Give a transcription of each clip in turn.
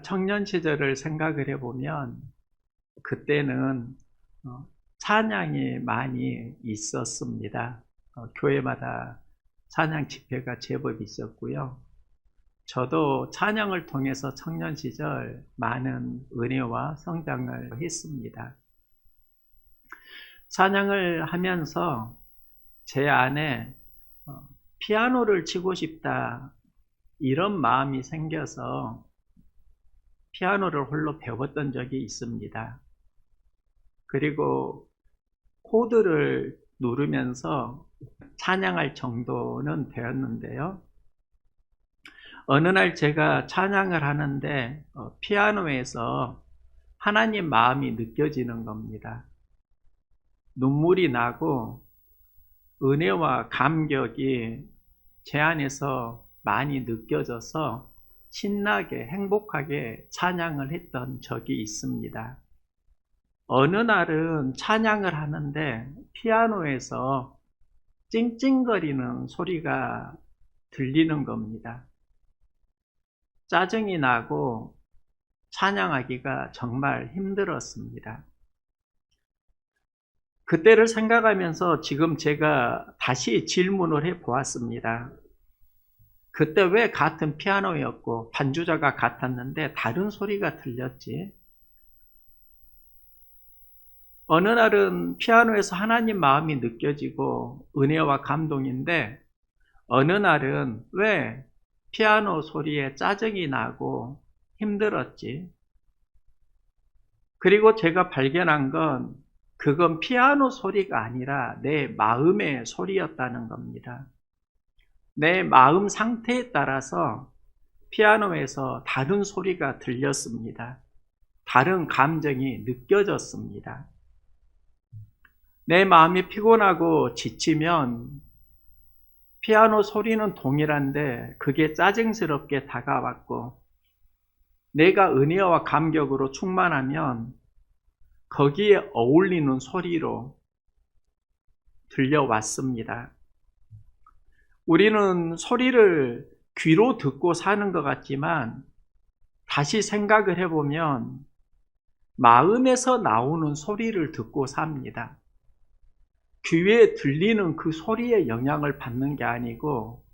청년 시절을 생각을 해보면 그때는 찬양이 많이 있었습니다. 교회마다 찬양 집회가 제법 있었고요. 저도 찬양을 통해서 청년 시절 많은 은혜와 성장을 했습니다. 찬양을 하면서 제 안에 피아노를 치고 싶다 이런 마음이 생겨서 피아노를 홀로 배웠던 적이 있습니다. 그리고 코드를 누르면서 찬양할 정도는 되었는데요. 어느 날 제가 찬양을 하는데 피아노에서 하나님 마음이 느껴지는 겁니다. 눈물이 나고 은혜와 감격이 제 안에서 많이 느껴져서 신나게 행복하게 찬양을 했던 적이 있습니다. 어느 날은 찬양을 하는데 피아노에서 찡찡거리는 소리가 들리는 겁니다. 짜증이 나고 찬양하기가 정말 힘들었습니다. 그때를 생각하면서 지금 제가 다시 질문을 해 보았습니다. 그때 왜 같은 피아노였고 반주자가 같았는데 다른 소리가 들렸지? 어느 날은 피아노에서 하나님 마음이 느껴지고 은혜와 감동인데 어느 날은 왜 피아노 소리에 짜증이 나고 힘들었지? 그리고 제가 발견한 건 그건 피아노 소리가 아니라 내 마음의 소리였다는 겁니다. 내 마음 상태에 따라서 피아노에서 다른 소리가 들렸습니다. 다른 감정이 느껴졌습니다. 내 마음이 피곤하고 지치면 피아노 소리는 동일한데 그게 짜증스럽게 다가왔고 내가 은혜와 감격으로 충만하면 거기에 어울리는 소리로 들려왔습니다. 우리는 소리를 귀로 듣고 사는 것 같지만 다시 생각을 해보면 마음에서 나오는 소리를 듣고 삽니다. 귀에 들리는 그 소리에 영향을 받는 게 아니고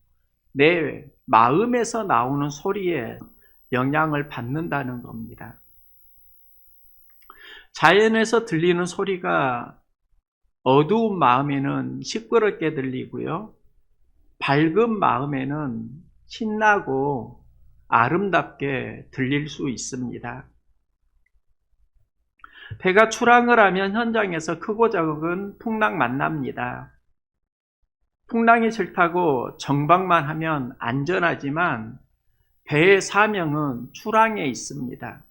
내 마음에서 나오는 소리에 영향을 받는다는 겁니다. 자연에서 들리는 소리가 어두운 마음에는 시끄럽게 들리고요. 밝은 마음에는 신나고 아름답게 들릴 수 있습니다. 배가 출항을 하면 현장에서 크고 작은 풍랑 만납니다. 풍랑이 싫다고 정박만 하면 안전하지만 배의 사명은 출항에 있습니다.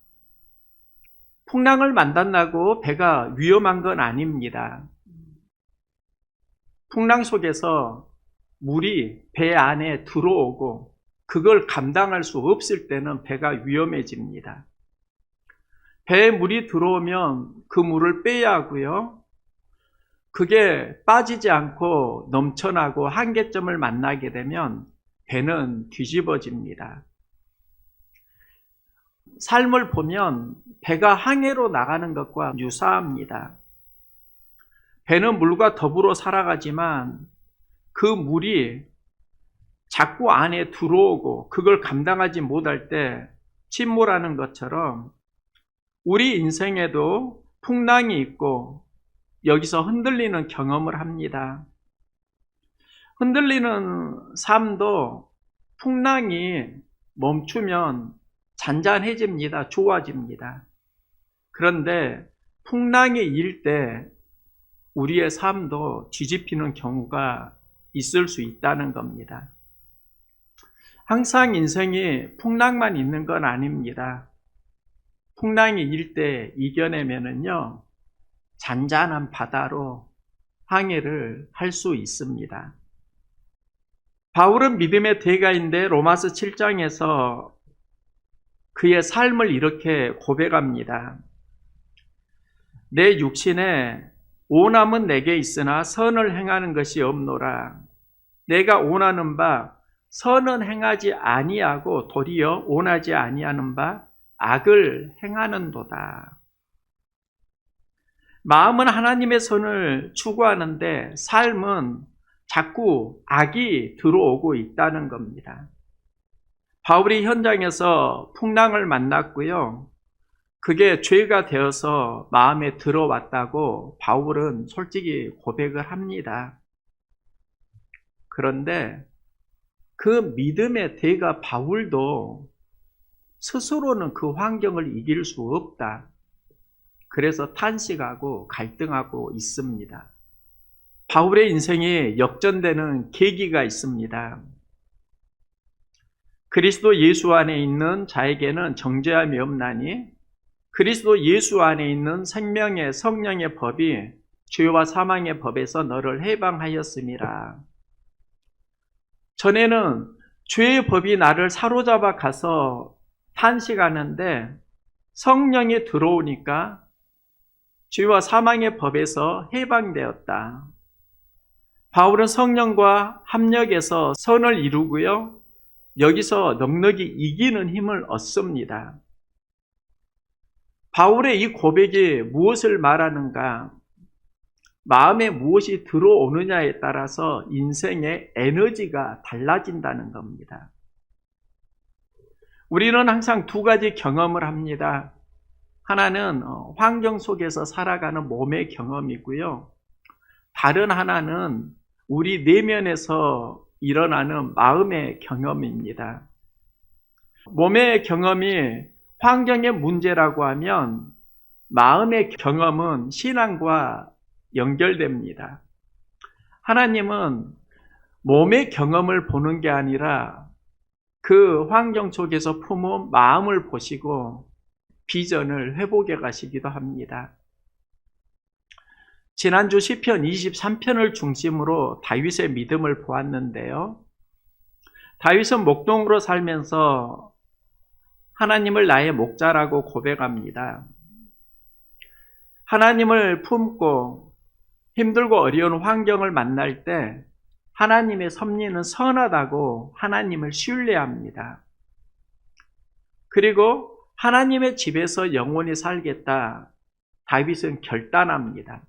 풍랑을 만난다고 배가 위험한 건 아닙니다. 풍랑 속에서 물이 배 안에 들어오고 그걸 감당할 수 없을 때는 배가 위험해집니다. 배에 물이 들어오면 그 물을 빼야 하고요. 그게 빠지지 않고 넘쳐나고 한계점을 만나게 되면 배는 뒤집어집니다. 삶을 보면 배가 항해로 나가는 것과 유사합니다. 배는 물과 더불어 살아가지만 그 물이 자꾸 안에 들어오고 그걸 감당하지 못할 때 침몰하는 것처럼 우리 인생에도 풍랑이 있고 여기서 흔들리는 경험을 합니다. 흔들리는 삶도 풍랑이 멈추면 잔잔해집니다. 좋아집니다. 그런데 풍랑이 일 때 우리의 삶도 뒤집히는 경우가 있을 수 있다는 겁니다. 항상 인생이 풍랑만 있는 건 아닙니다. 풍랑이 일 때 이겨내면은요, 잔잔한 바다로 항해를 할 수 있습니다. 바울은 믿음의 대가인데 로마서 7장에서 그의 삶을 이렇게 고백합니다. 내 육신에 온함은 내게 있으나 선을 행하는 것이 없노라. 내가 원하는 바 선은 행하지 아니하고 도리어 원하지 아니하는 바 악을 행하는도다. 마음은 하나님의 선을 추구하는데 삶은 자꾸 악이 들어오고 있다는 겁니다. 바울이 현장에서 풍랑을 만났고요. 그게 죄가 되어서 마음에 들어왔다고 바울은 솔직히 고백을 합니다. 그런데 그 믿음의 대가 바울도 스스로는 그 환경을 이길 수 없다. 그래서 탄식하고 갈등하고 있습니다. 바울의 인생이 역전되는 계기가 있습니다. 그리스도 예수 안에 있는 자에게는 정죄함이 없나니 그리스도 예수 안에 있는 생명의 성령의 법이 죄와 사망의 법에서 너를 해방하였음이라. 전에는 죄의 법이 나를 사로잡아 가서 탄식하는데 성령이 들어오니까 죄와 사망의 법에서 해방되었다. 바울은 성령과 합력해서 선을 이루고요. 여기서 넉넉히 이기는 힘을 얻습니다. 바울의 이 고백이 무엇을 말하는가? 마음에 무엇이 들어오느냐에 따라서 인생의 에너지가 달라진다는 겁니다. 우리는 항상 두 가지 경험을 합니다. 하나는 환경 속에서 살아가는 몸의 경험이고요. 다른 하나는 우리 내면에서 일어나는 마음의 경험입니다. 몸의 경험이 환경의 문제라고 하면 마음의 경험은 신앙과 연결됩니다. 하나님은 몸의 경험을 보는 게 아니라 그 환경 속에서 품은 마음을 보시고 비전을 회복해 가시기도 합니다. 지난주 시편 23편을 중심으로 다윗의 믿음을 보았는데요. 다윗은 목동으로 살면서 하나님을 나의 목자라고 고백합니다. 하나님을 품고 힘들고 어려운 환경을 만날 때 하나님의 섭리는 선하다고 하나님을 신뢰합니다. 그리고 하나님의 집에서 영원히 살겠다. 다윗은 결단합니다.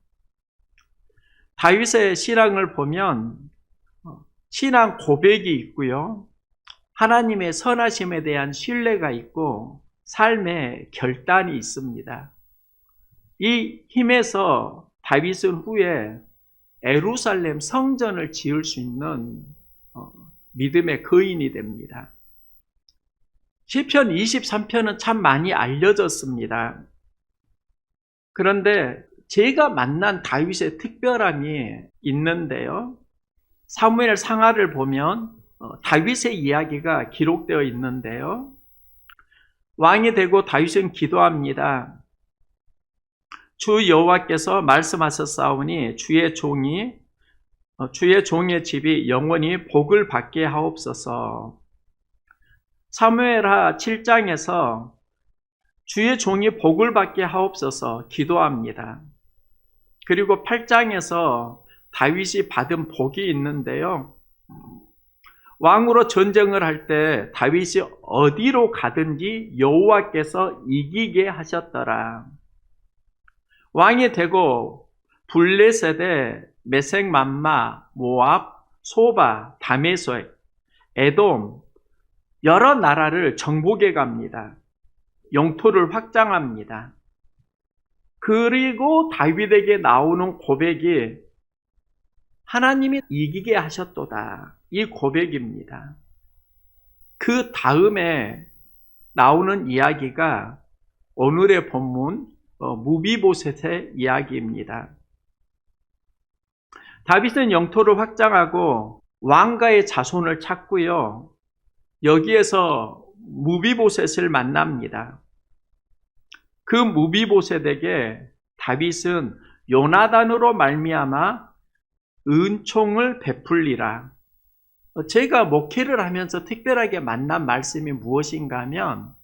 다윗의 신앙을 보면 신앙 고백이 있고요. 하나님의 선하심에 대한 신뢰가 있고 삶의 결단이 있습니다. 이 힘에서 다윗은 후에 예루살렘 성전을 지을 수 있는 믿음의 거인이 됩니다. 시편 23편은 참 많이 알려졌습니다. 그런데 제가 만난 다윗의 특별함이 있는데요. 사무엘 상하를 보면 다윗의 이야기가 기록되어 있는데요. 왕이 되고 다윗은 기도합니다. 주 여호와께서 말씀하셨사오니 주의 종의 집이 영원히 복을 받게 하옵소서. 사무엘하 7장에서 주의 종이 복을 받게 하옵소서 기도합니다. 그리고 8장에서 다윗이 받은 복이 있는데요. 왕으로 전쟁을 할 때 다윗이 어디로 가든지 여호와께서 이기게 하셨더라. 왕이 되고 블레셋에 메섹맘마, 모압, 소바, 다메섹, 에돔 여러 나라를 정복해 갑니다. 영토를 확장합니다. 그리고 다윗에게 나오는 고백이 하나님이 이기게 하셨도다. 이 고백입니다. 그 다음에 나오는 이야기가 오늘의 본문 무비보셋의 이야기입니다. 다윗은 영토를 확장하고 왕가의 자손을 찾고요. 여기에서 무비보셋을 만납니다. 그 무비보셋에게 다윗은 요나단으로 말미암아 은총을 베풀리라. 제가 목회를 하면서 특별하게 만난 말씀이 무엇인가 하면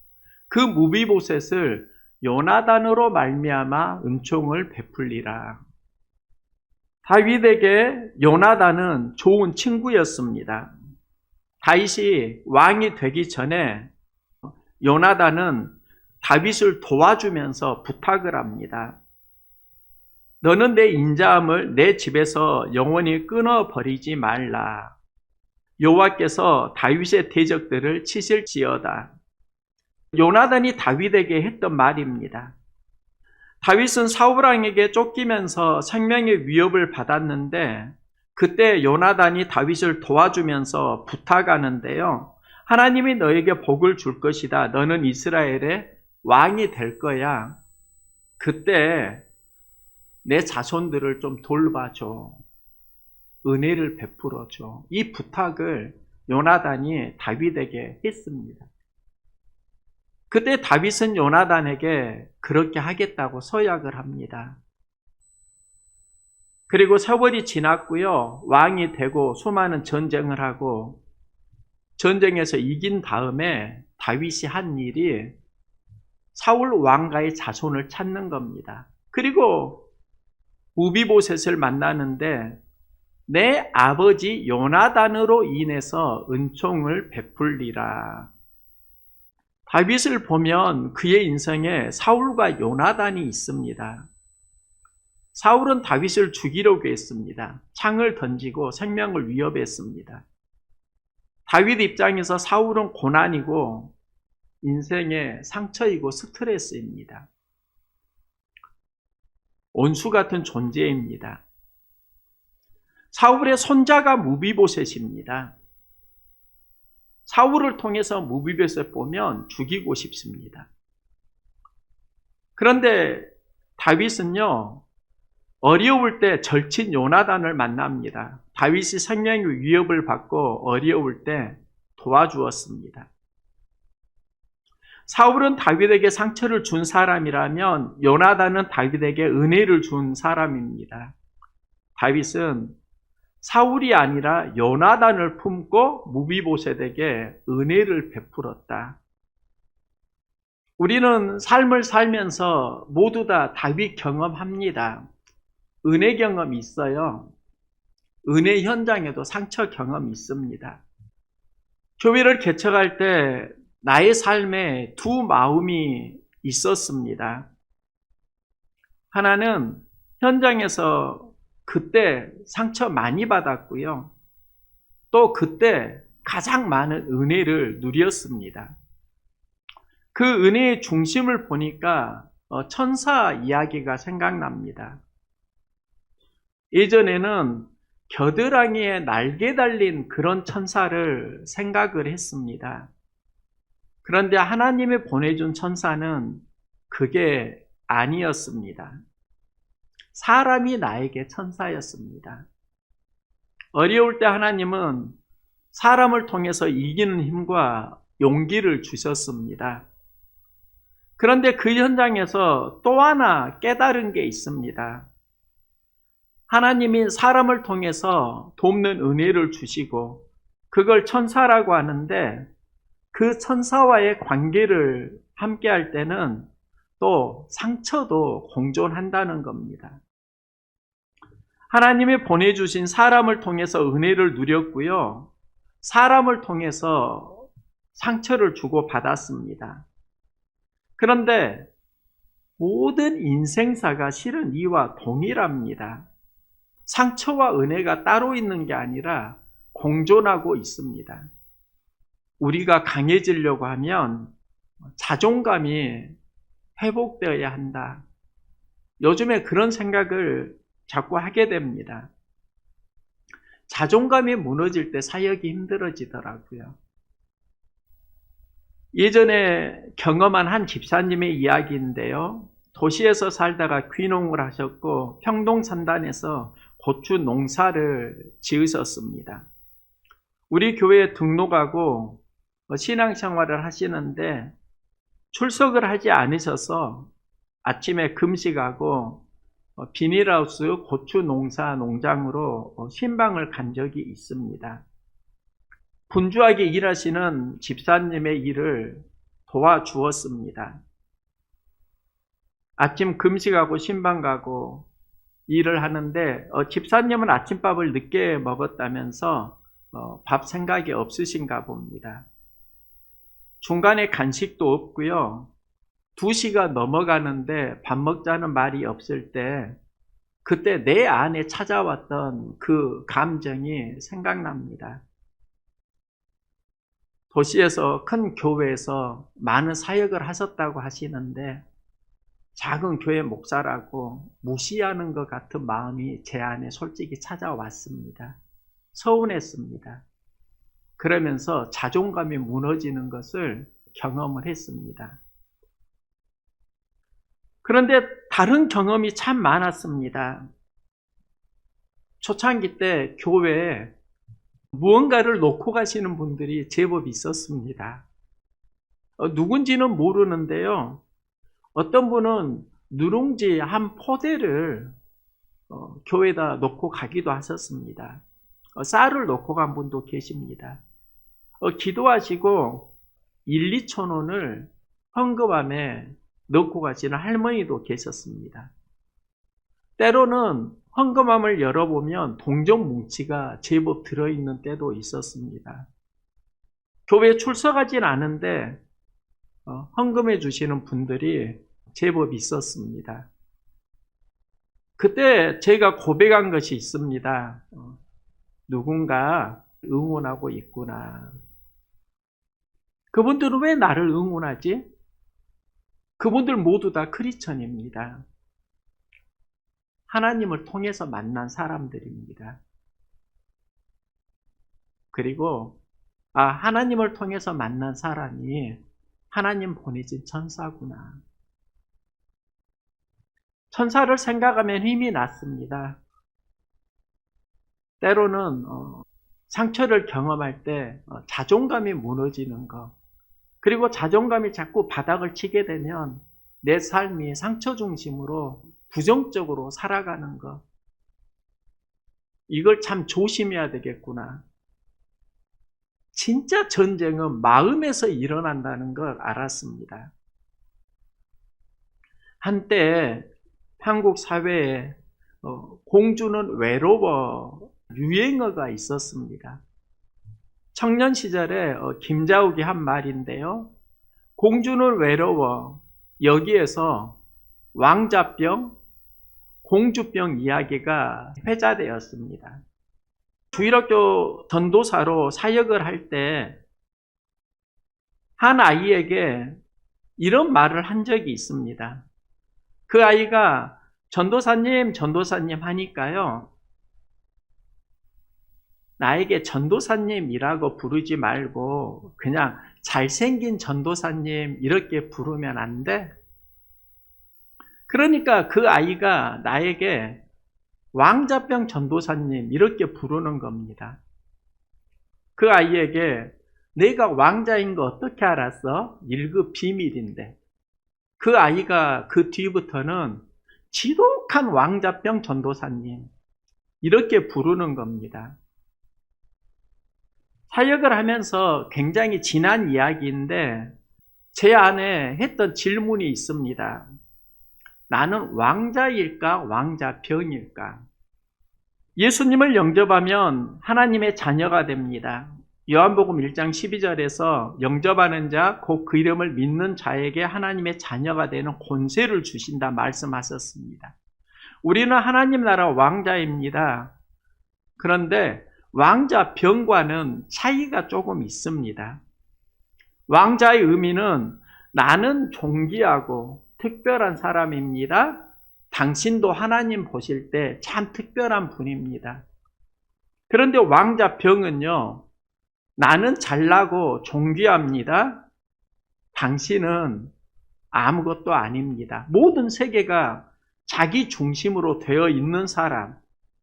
그 무비보셋을 요나단으로 말미암아 은총을 베풀리라. 다윗에게 요나단은 좋은 친구였습니다. 다윗이 왕이 되기 전에 요나단은 다윗을 도와주면서 부탁을 합니다. 너는 내 인자함을 내 집에서 영원히 끊어버리지 말라. 여호와께서 다윗의 대적들을 치실지어다. 요나단이 다윗에게 했던 말입니다. 다윗은 사울왕에게 쫓기면서 생명의 위협을 받았는데 그때 요나단이 다윗을 도와주면서 부탁하는데요. 하나님이 너에게 복을 줄 것이다. 너는 이스라엘의 왕이 될 거야. 그때 내 자손들을 좀 돌봐줘. 은혜를 베풀어줘. 이 부탁을 요나단이 다윗에게 했습니다. 그때 다윗은 요나단에게 그렇게 하겠다고 서약을 합니다. 그리고 세월이 지났고요. 왕이 되고 수많은 전쟁을 하고 전쟁에서 이긴 다음에 다윗이 한 일이 사울 왕가의 자손을 찾는 겁니다. 그리고 무비보셋을 만나는데 내 아버지 요나단으로 인해서 은총을 베풀리라. 다윗을 보면 그의 인생에 사울과 요나단이 있습니다. 사울은 다윗을 죽이려고 했습니다. 창을 던지고 생명을 위협했습니다. 다윗 입장에서 사울은 고난이고 인생의 상처이고 스트레스입니다. 원수 같은 존재입니다. 사울의 손자가 무비보셋입니다. 사울을 통해서 무비보셋 보면 죽이고 싶습니다. 그런데 다윗은요, 어려울 때 절친 요나단을 만납니다. 다윗이 생명의 위협을 받고 어려울 때 도와주었습니다. 사울은 다윗에게 상처를 준 사람이라면 요나단은 다윗에게 은혜를 준 사람입니다. 다윗은 사울이 아니라 요나단을 품고 무비보셋에게 은혜를 베풀었다. 우리는 삶을 살면서 모두 다 다윗 경험합니다. 은혜 경험이 있어요. 은혜 현장에도 상처 경험이 있습니다. 교회를 개척할 때 나의 삶에 두 마음이 있었습니다. 하나는 현장에서 그때 상처 많이 받았고요. 또 그때 가장 많은 은혜를 누렸습니다. 그 은혜의 중심을 보니까 천사 이야기가 생각납니다. 예전에는 겨드랑이에 날개 달린 그런 천사를 생각을 했습니다. 그런데 하나님이 보내준 천사는 그게 아니었습니다. 사람이 나에게 천사였습니다. 어려울 때 하나님은 사람을 통해서 이기는 힘과 용기를 주셨습니다. 그런데 그 현장에서 또 하나 깨달은 게 있습니다. 하나님이 사람을 통해서 돕는 은혜를 주시고 그걸 천사라고 하는데 그 천사와의 관계를 함께 할 때는 또 상처도 공존한다는 겁니다. 하나님이 보내주신 사람을 통해서 은혜를 누렸고요. 사람을 통해서 상처를 주고 받았습니다. 그런데 모든 인생사가 실은 이와 동일합니다. 상처와 은혜가 따로 있는 게 아니라 공존하고 있습니다. 우리가 강해지려고 하면 자존감이 회복되어야 한다. 요즘에 그런 생각을 자꾸 하게 됩니다. 자존감이 무너질 때 사역이 힘들어지더라고요. 예전에 경험한 한 집사님의 이야기인데요. 도시에서 살다가 귀농을 하셨고 평동산단에서 고추 농사를 지으셨습니다. 우리 교회에 등록하고 신앙생활을 하시는데 출석을 하지 않으셔서 아침에 금식하고 비닐하우스 고추 농장으로 신방을 간 적이 있습니다. 분주하게 일하시는 집사님의 일을 도와주었습니다. 아침 금식하고 신방 가고 일을 하는데 집사님은 아침밥을 늦게 먹었다면서 밥 생각이 없으신가 봅니다. 중간에 간식도 없고요. 2시가 넘어가는데 밥 먹자는 말이 없을 때 그때 내 안에 찾아왔던 그 감정이 생각납니다. 도시에서 큰 교회에서 많은 사역을 하셨다고 하시는데 작은 교회 목사라고 무시하는 것 같은 마음이 제 안에 솔직히 찾아왔습니다. 서운했습니다. 그러면서 자존감이 무너지는 것을 경험을 했습니다. 그런데 다른 경험이 참 많았습니다. 초창기 때 교회에 무언가를 놓고 가시는 분들이 제법 있었습니다. 누군지는 모르는데요. 어떤 분은 누룽지 한 포대를 교회에다 놓고 가기도 하셨습니다. 쌀을 놓고 간 분도 계십니다. 기도하시고 1, 2천 원을 헌금함에 넣고 가시는 할머니도 계셨습니다. 때로는 헌금함을 열어보면 동전 뭉치가 제법 들어있는 때도 있었습니다. 교회에 출석하진 않은데 헌금해 주시는 분들이 제법 있었습니다. 그때 제가 고백한 것이 있습니다. 누군가 응원하고 있구나. 그분들은 왜 나를 응원하지? 그분들 모두 다 크리스천입니다. 하나님을 통해서 만난 사람들입니다. 그리고 하나님을 통해서 만난 사람이 하나님 보내신 천사구나. 천사를 생각하면 힘이 났습니다. 때로는 상처를 경험할 때 자존감이 무너지는 것, 그리고 자존감이 자꾸 바닥을 치게 되면 내 삶이 상처 중심으로 부정적으로 살아가는 것, 이걸 참 조심해야 되겠구나. 진짜 전쟁은 마음에서 일어난다는 걸 알았습니다. 한때 한국 사회에 공주는 외로워 유행어가 있었습니다. 청년 시절에 김자욱이 한 말인데요. 공주는 외로워. 여기에서 왕자병, 공주병 이야기가 회자되었습니다. 주일학교 전도사로 사역을 할 때 한 아이에게 이런 말을 한 적이 있습니다. 그 아이가 전도사님 하니까요. 나에게 전도사님이라고 부르지 말고 그냥 잘생긴 전도사님 이렇게 부르면 안 돼? 그러니까 그 아이가 나에게 왕자병 전도사님 이렇게 부르는 겁니다. 그 아이에게 내가 왕자인 거 어떻게 알았어? 1급 비밀인데. 그 아이가 그 뒤부터는 지독한 왕자병 전도사님 이렇게 부르는 겁니다. 사역을 하면서 굉장히 지난 이야기인데 제 안에 했던 질문이 있습니다. 나는 왕자일까? 왕자병일까? 예수님을 영접하면 하나님의 자녀가 됩니다. 요한복음 1장 12절에서 영접하는 자, 곧 그 이름을 믿는 자에게 하나님의 자녀가 되는 권세를 주신다 말씀하셨습니다. 우리는 하나님 나라 왕자입니다. 그런데 왕자병과는 차이가 조금 있습니다. 왕자의 의미는 나는 존귀하고 특별한 사람입니다. 당신도 하나님 보실 때 참 특별한 분입니다. 그런데 왕자병은요, 나는 잘나고 존귀합니다. 당신은 아무것도 아닙니다. 모든 세계가 자기 중심으로 되어 있는 사람,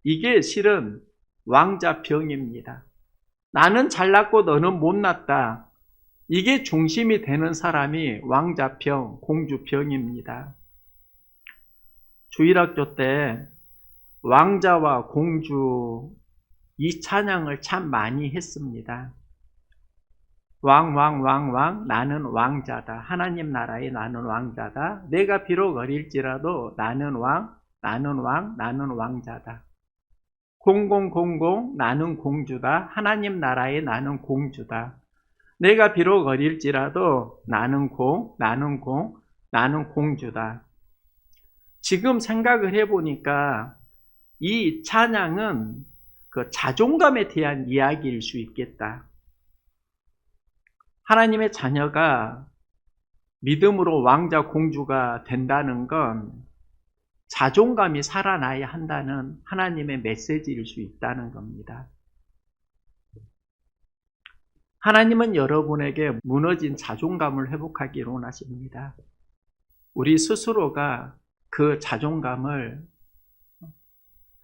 이게 실은 왕자병입니다. 나는 잘났고 너는 못났다. 이게 중심이 되는 사람이 왕자병, 공주병입니다. 주일학교 때 왕자와 공주 이 찬양을 참 많이 했습니다. 왕 나는 왕자다. 하나님 나라에 나는 왕자다. 내가 비록 어릴지라도 나는 나는 왕자다. 0000 나는 공주다. 하나님 나라에 나는 공주다. 내가 비록 어릴지라도 나는 공 나는 공주다. 지금 생각을 해보니까 이 찬양은 그 자존감에 대한 이야기일 수 있겠다. 하나님의 자녀가 믿음으로 왕자 공주가 된다는 건 자존감이 살아나야 한다는 하나님의 메시지일 수 있다는 겁니다. 하나님은 여러분에게 무너진 자존감을 회복하기를 원하십니다. 우리 스스로가 그 자존감을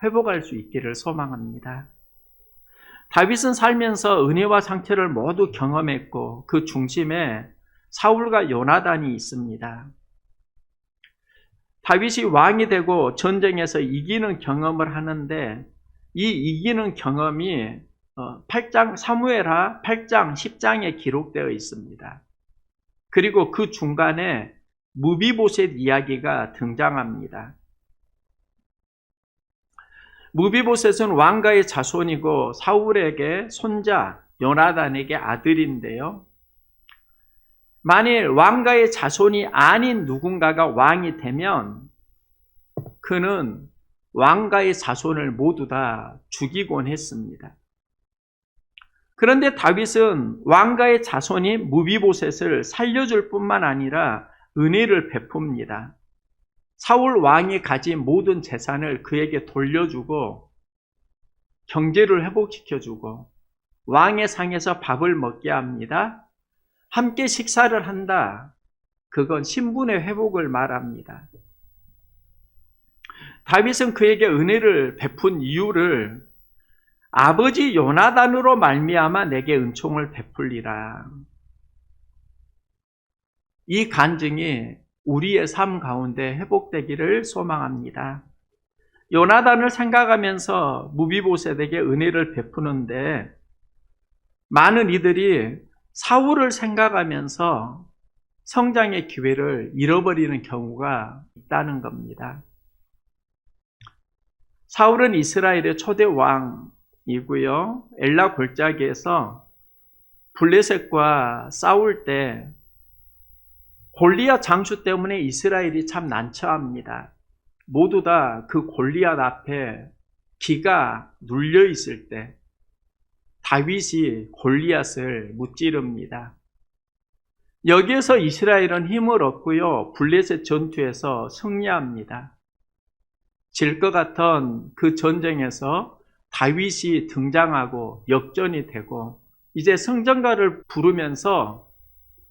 회복할 수 있기를 소망합니다. 다윗은 살면서 은혜와 상처를 모두 경험했고 그 중심에 사울과 요나단이 있습니다. 다윗이 왕이 되고 전쟁에서 이기는 경험을 하는데 이 이기는 경험이 8장 사무엘하 8장 10장에 기록되어 있습니다. 그리고 그 중간에 무비보셋 이야기가 등장합니다. 무비보셋은 왕가의 자손이고 사울에게 손자, 요나단에게 아들인데요. 만일 왕가의 자손이 아닌 누군가가 왕이 되면 그는 왕가의 자손을 모두 다 죽이곤 했습니다. 그런데 다윗은 왕가의 자손이 무비보셋을 살려줄 뿐만 아니라 은혜를 베풉니다. 사울 왕이 가진 모든 재산을 그에게 돌려주고 경제를 회복시켜주고 왕의 상에서 밥을 먹게 합니다. 함께 식사를 한다. 그건 신분의 회복을 말합니다. 다윗은 그에게 은혜를 베푼 이유를 아버지 요나단으로 말미암아 내게 은총을 베풀리라. 이 간증이 우리의 삶 가운데 회복되기를 소망합니다. 요나단을 생각하면서 무비보셋에게 은혜를 베푸는데 많은 이들이 사울을 생각하면서 성장의 기회를 잃어버리는 경우가 있다는 겁니다. 사울은 이스라엘의 초대 왕이고요. 엘라 골짜기에서 블레셋과 싸울 때 골리앗 장수 때문에 이스라엘이 참 난처합니다. 모두 다 그 골리앗 앞에 기가 눌려 있을 때 다윗이 골리앗을 무찌릅니다. 여기에서 이스라엘은 힘을 얻고요. 블레셋 전투에서 승리합니다. 질 것 같던 그 전쟁에서 다윗이 등장하고 역전이 되고 이제 승전가를 부르면서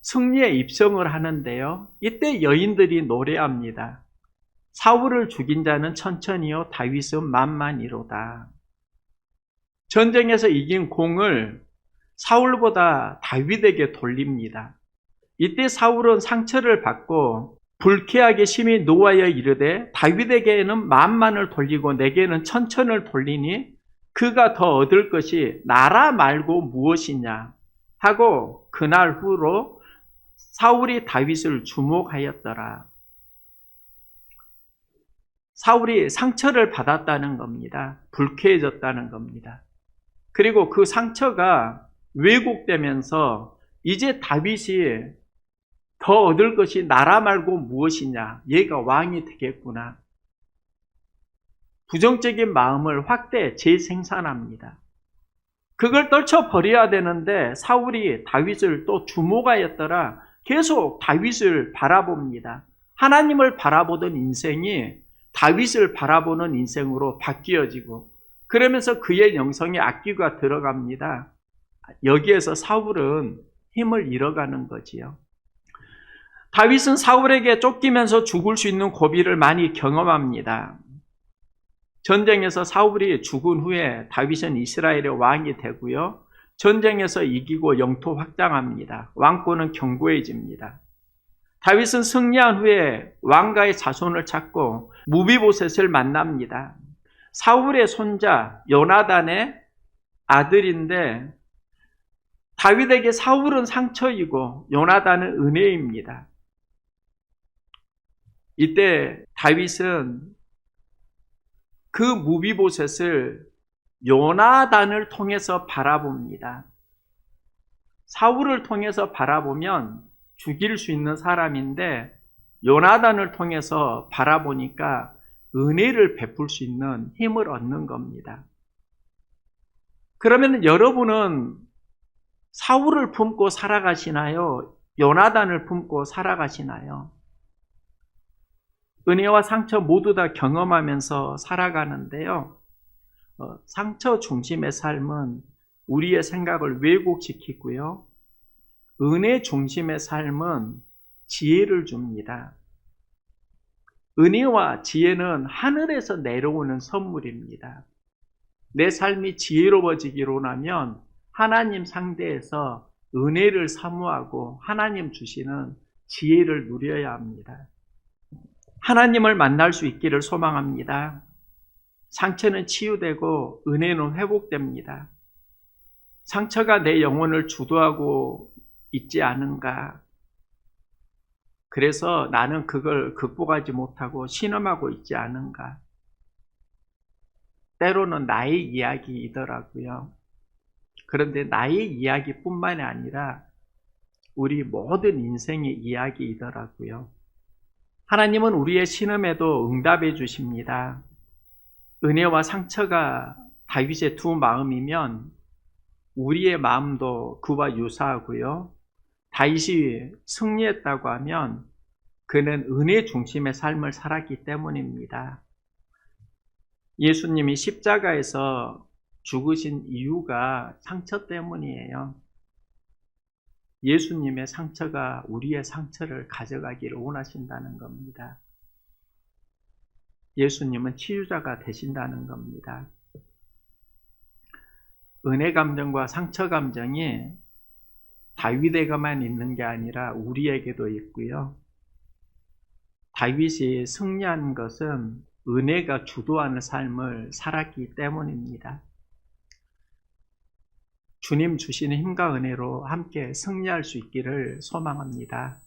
승리의 입성을 하는데요. 이때 여인들이 노래합니다. 사울을 죽인 자는 천천히요 다윗은 만만이로다. 전쟁에서 이긴 공을 사울보다 다윗에게 돌립니다. 이때 사울은 상처를 받고 불쾌하게 심히 노하여 이르되 다윗에게는 만만을 돌리고 내게는 천천을 돌리니 그가 더 얻을 것이 나라 말고 무엇이냐 하고 그날 후로 사울이 다윗을 주목하였더라. 사울이 상처를 받았다는 겁니다. 불쾌해졌다는 겁니다. 그리고 그 상처가 왜곡되면서 이제 다윗이 더 얻을 것이 나라 말고 무엇이냐, 얘가 왕이 되겠구나. 부정적인 마음을 확대 재생산합니다. 그걸 떨쳐버려야 되는데 사울이 다윗을 또 주목하였더라. 계속 다윗을 바라봅니다. 하나님을 바라보던 인생이 다윗을 바라보는 인생으로 바뀌어지고 그러면서 그의 영성에 악기가 들어갑니다. 여기에서 사울은 힘을 잃어가는 거지요. 다윗은 사울에게 쫓기면서 죽을 수 있는 고비를 많이 경험합니다. 전쟁에서 사울이 죽은 후에 다윗은 이스라엘의 왕이 되고요. 전쟁에서 이기고 영토 확장합니다. 왕권은 견고해집니다. 다윗은 승리한 후에 왕가의 자손을 찾고 무비보셋을 만납니다. 사울의 손자 요나단의 아들인데 다윗에게 사울은 상처이고 요나단은 은혜입니다. 이때 다윗은 그 무비보셋을 요나단을 통해서 바라봅니다. 사울을 통해서 바라보면 죽일 수 있는 사람인데 요나단을 통해서 바라보니까 은혜를 베풀 수 있는 힘을 얻는 겁니다. 그러면 여러분은 사울을 품고 살아가시나요? 요나단을 품고 살아가시나요? 은혜와 상처 모두 다 경험하면서 살아가는데요. 상처 중심의 삶은 우리의 생각을 왜곡시키고요. 은혜 중심의 삶은 지혜를 줍니다. 은혜와 지혜는 하늘에서 내려오는 선물입니다. 내 삶이 지혜로워지기로 원하면 하나님 상대에서 은혜를 사모하고 하나님 주시는 지혜를 누려야 합니다. 하나님을 만날 수 있기를 소망합니다. 상처는 치유되고 은혜는 회복됩니다. 상처가 내 영혼을 주도하고 있지 않은가? 그래서 나는 그걸 극복하지 못하고 신음하고 있지 않은가? 때로는 나의 이야기이더라고요. 그런데 나의 이야기뿐만이 아니라 우리 모든 인생의 이야기이더라고요. 하나님은 우리의 신음에도 응답해 주십니다. 은혜와 상처가 다윗의 두 마음이면 우리의 마음도 그와 유사하고요. 다윗이 승리했다고 하면 그는 은혜 중심의 삶을 살았기 때문입니다. 예수님이 십자가에서 죽으신 이유가 상처 때문이에요. 예수님의 상처가 우리의 상처를 가져가기를 원하신다는 겁니다. 예수님은 치유자가 되신다는 겁니다. 은혜 감정과 상처 감정이 다윗에게만 있는 게 아니라 우리에게도 있고요. 다윗이 승리한 것은 은혜가 주도하는 삶을 살았기 때문입니다. 주님 주시는 힘과 은혜로 함께 승리할 수 있기를 소망합니다.